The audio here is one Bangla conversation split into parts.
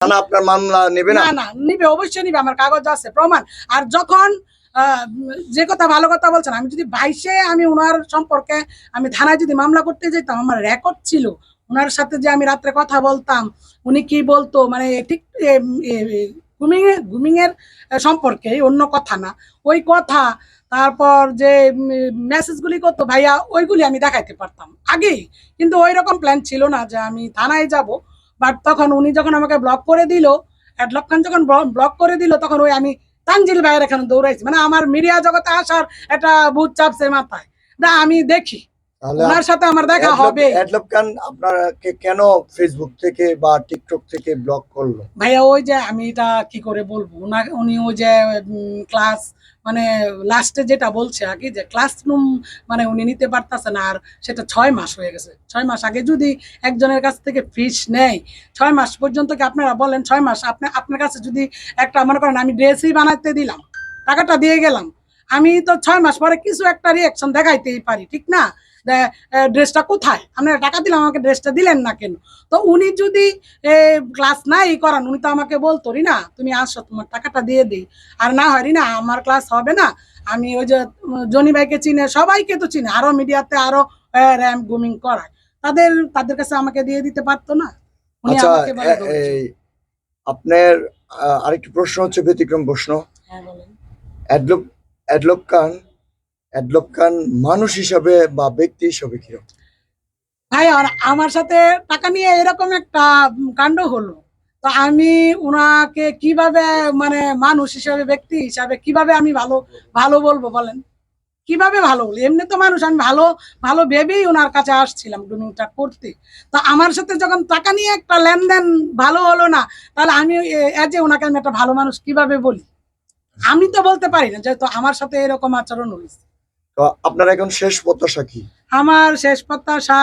না আপনার মামলা নেবে না? না নিবে, অবশ্যই নিবে, আমার কাগজ আছে, প্রমাণ। আর যখন যে কথা ভালো কথা বলছেন, আমি যদি 22-এ আমি ওনার সম্পর্কে আমি থানায় যদি মামলা করতে যেতাম, আমার রেকর্ড ছিল ওনার সাথে যে আমি রাত্রে কথা বলতাম, উনি কি বলতো, মানে ঠিক ঘুমিং এর সম্পর্কে, অন্য কথা না, ওই কথা। তারপর যে মেসেজগুলি করতো ভাইয়া, ওইগুলি আমি দেখাইতে পারতাম আগেই। কিন্তু ওই রকম প্ল্যান ছিল না যে আমি থানায় যাব। বাট তখন উনি যখন আমাকে ব্লক করে দিল, অ্যাডলক খান যখন ব্লক করে দিল, তখন ওই আমি তানজিল ভাইয়ের এখানে দৌড়াইছি। মানে আমার মিডিয়া জগতে আসার একটা ভূত চাপছে মাথায়, না আমি দেখি ওনার সাথে আমার দেখা হবে। অ্যাডলক খান আপনাকে কেন ফেসবুক থেকে বা টিকটক থেকে ব্লক করলো? ভাইয়া ওই যে আমি এটা কি করে বলবো, উনি ওই যে ক্লাস, মানে লাস্টে যেটা বলছে আগে, যে ক্লাসরুম মানে উনি নিতে পারতেছে না, আর সেটা 6 মাস হয়ে গেছে। 6 মাস আগে যদি একজনের কাছ থেকে ফিস নেয়, 6 মাস পর্যন্ত কি আপনারা বলেন? 6 মাস আপনার কাছে যদি একটা, মনে করেন আমি ড্রেসই বানাতে দিলাম, টাকাটা দিয়ে গেলাম, আমি তো 6 মাস পরে কিছু একটা রিয়াকশন দেখাইতেই পারি, ঠিক না? ড্রেসটা কোথায়, আপনারা টাকা দিলাম, আমাকে ড্রেসটা দিলেন না কেন? তো উনি যদি ক্লাস নাই করান, উনি তো আমাকে বলতো রিনা তুমি আসো, তোমার টাকাটা দিয়ে দিই। আর না হয় রিনা আমার ক্লাস হবে না, আমি ওই যে জনি ভাইকে চিনে, সবাইকে তো চিনে, আরো মিডিয়াতে আরো র্যাম্প গুমিং করায়, তাদের কাছে আমাকে দিয়ে দিতে পারতো না? উনি আচ্ছা, আমাকে বলে দৌড়েছে। আপনার আরেকটি প্রশ্ন হচ্ছে, ব্যতিক্রম প্রশ্ন। হ্যাঁ বলেন। অ্যাডলক অ্যাডলক খান মানুষ হিসাবে বা ব্যক্তি হিসাবে কিরকম? ভাই আর আমার সাথে টাকা নিয়ে এরকম একটা কাণ্ড হলো, তো আমি উনাকে কিভাবে, মানে মানুষ হিসাবে, ব্যক্তি হিসাবে কিভাবে আমি ভালো ভালো বলবো বলেন? কিভাবে ভালো বলি? এমনি তো মানুষ, আমি ভালো ভালো ভেবেই ওনার কাছে আসছিলাম গ্রুমিংটা করতে। তো আমার সাথে যখন টাকা নিয়ে একটা লেনদেন ভালো হলো না, তাহলে আমি এজ এ ওনাকে আমি একটা ভালো মানুষ কিভাবে বলি? আমি তো বলতে পারি না যেহেতু আমার সাথে এরকম আচরণ হয়েছে। তো আপনার এখন শেষ প্রত্যাশা কি? আমার শেষ প্রত্যাশা,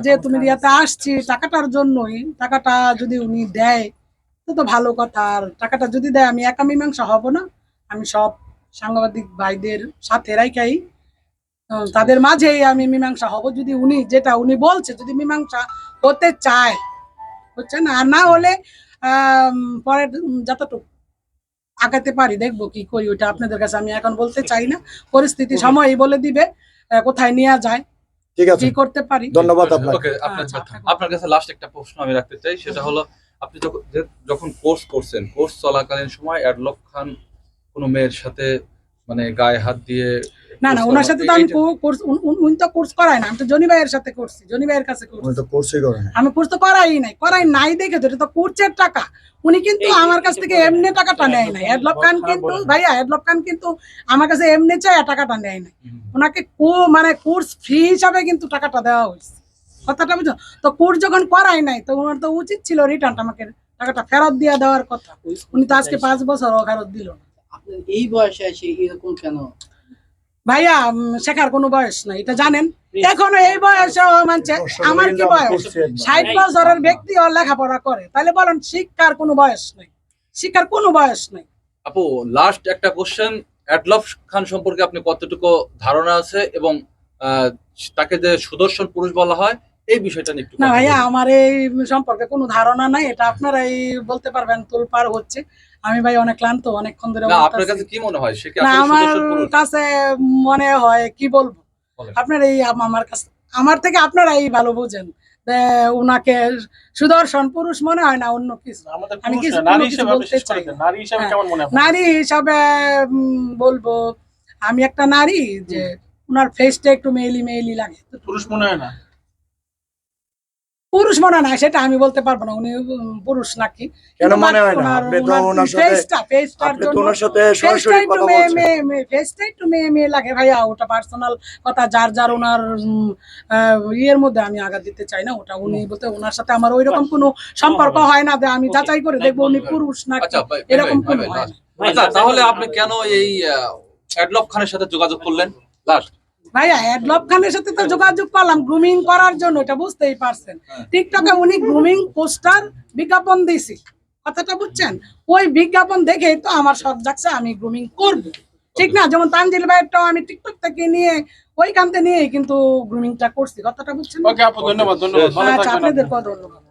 যেহেতু মিডিয়াতে আসছি টাকাটার জন্যই, টাকাটা যদি উনি দেয় তো ভালো কথা। আর টাকাটা যদি দেয়, আমি একা মীমাংসা হব না, আমি সব সাংবাদিক ভাইদের সাথে রাইখাই তাদের মাঝেই আমি মীমাংসা হব। যদি উনি যেটা উনি বলছে, যদি মীমাংসা হতে চায়, বুঝছেন? আর না হলে পরে যতটুকু আগাতে পারি দেখবো কি করি, ওইটা আপনাদের কাছে আমি এখন বলতে চাই না। পরিস্থিতি সময়ই বলে দিবে কোথায় নেওয়া যায়, ঠিক আছে, কি করতে পারি। ধন্যবাদ আপনাকে। ওকে, আপনার কাছে লাস্ট একটা প্রশ্ন আমি রাখতে চাই, সেটা হলো আপনি যখন কোর্স করছেন, কোর্স চলাকালীন সময় অ্যাডলক খান কোনো মেয়ের সাথে মানে গায়ে হাত দিয়ে? না ওনার সাথে তো আমি কোর্স, উনি তো কোর্স করাই না, আমি তো জনি ভাইয়ের সাথে করছি, জনি ভাইয়ের কাছে করছি। তো কোর্সই করেন? আমি কোর্স তো করাই নাই দেখে তো, এটা তো কোর্সের টাকা। উনি কিন্তু আমার কাছ থেকে এমনি টাকাটা নেয় নাই। অ্যাডলক খান কিন্তু, ভাইয়া অ্যাডলক খান কিন্তু আমার কাছে এমনি চাই টাকাটা নেয় নাই, ওনাকে মানে কোর্স ফি হিসাবে কিন্তু টাকাটা দেওয়া হয়েছে। কথাটা বুঝো তো? কোর্স যখন করাই নাই, তো ওনার তো উচিত ছিল রিটার্ন আমাকে টাকাটা ফেরত দিয়ে দেওয়ার কথা। উনি তো আজকে 5 বছর ফেরত দিল না। আপনার এই বয়সে এসে এরকম কেন? ভাইয়া শেখার কোনো বয়স নাই, এটা জানেন। এখনো এই বয়সে মানছে, আমার কি বয়স? 60 বছরের ব্যক্তি ওর লেখাপড়া করে, তাহলে বলেন শিক্ষার কোনো বয়স নাই, শিক্ষার কোনো বয়স নাই। আপু, লাস্ট একটা কোশ্চেন, অ্যাডলক খান সম্পর্কে আপনি কতটুকু ধারণা আছে, এবং তাকে যে সুদর্শন পুরুষ বলা হয়, এই বিষয়টা নিয়ে একটু না ভাইয়া, আমার এই সম্পর্কে কোনো ধারণা নাই, এটা আপনারাই বলতে পারবেন। তোলপার হচ্ছে, আমি ভাই অনেক ক্লান্ত, অনেকক্ষণ ধরে। না, আপনার কাছে কি মনে হয় সে কি না আসলে আমার সুদর্শন পুরুষ? কাছে মনে হয়, কি বলবো, আপনার এই আমার কাছে, আমার থেকে আপনারাই ভালো বুঝেন, উনাকে সুদর্শন পুরুষ মনে হয় না, অন্য কিছু। আমি কিছু বলতে চাই নারী হিসাবে বলবো, আমি একটা নারী, যে উনার ফেসটা একটু মেইলি মেইলি লাগে। পুরুষ মনে হয় না? পুরুষ মনে না, সেটা আমি বলতে পারবো না উনি পুরুষ নাকি। কেন মনে হয় না? আপনি তো ওনার সাথে সরাসরি কথা বলছেন। ফেসটা একটু মেয়ে মেয়ে লাগে ভাইয়া, ওটা পার্সোনাল কথা, যার যার ওনার ইয়ের মধ্যে আমি আঘাত দিতে চাই না। ওটা উনি বলতে, ওনার সাথে আমার ওইরকম কোনো সম্পর্ক হয় না যে আমি যাচাই করে দেখবো উনি পুরুষ নাকি, এরকম কোনো হয় না। আচ্ছা, তাহলে আপনি কেন এই অ্যাডলক খানের সাথে যোগাযোগ করলেন লাস্ট? ভাইয়া অ্যাডলক খানের সাথে তো যোগাযোগ করলাম গ্রুমিং করার জন্য, এটা বুঝতেই পারছেন। টিকটকে উনি গ্রুমিং পোস্টার বিজ্ঞাপন দিয়েছি, কথাটা বুঝছেন? ওই বিজ্ঞাপন দেখেই তো আমার সব যাচ্ছে আমি গ্রুমিং করব, ঠিক না? যেমন তানজিল ভাইয়েরটাও আমি টিকটক থেকে নিয়ে ওইখান থেকে নিয়ে কিন্তু গ্রুমিংটা করছি, কথাটা বুঝছেন? ওকে আপু, ধন্যবাদ। আচ্ছা, আপনাদেরকেও ধন্যবাদ।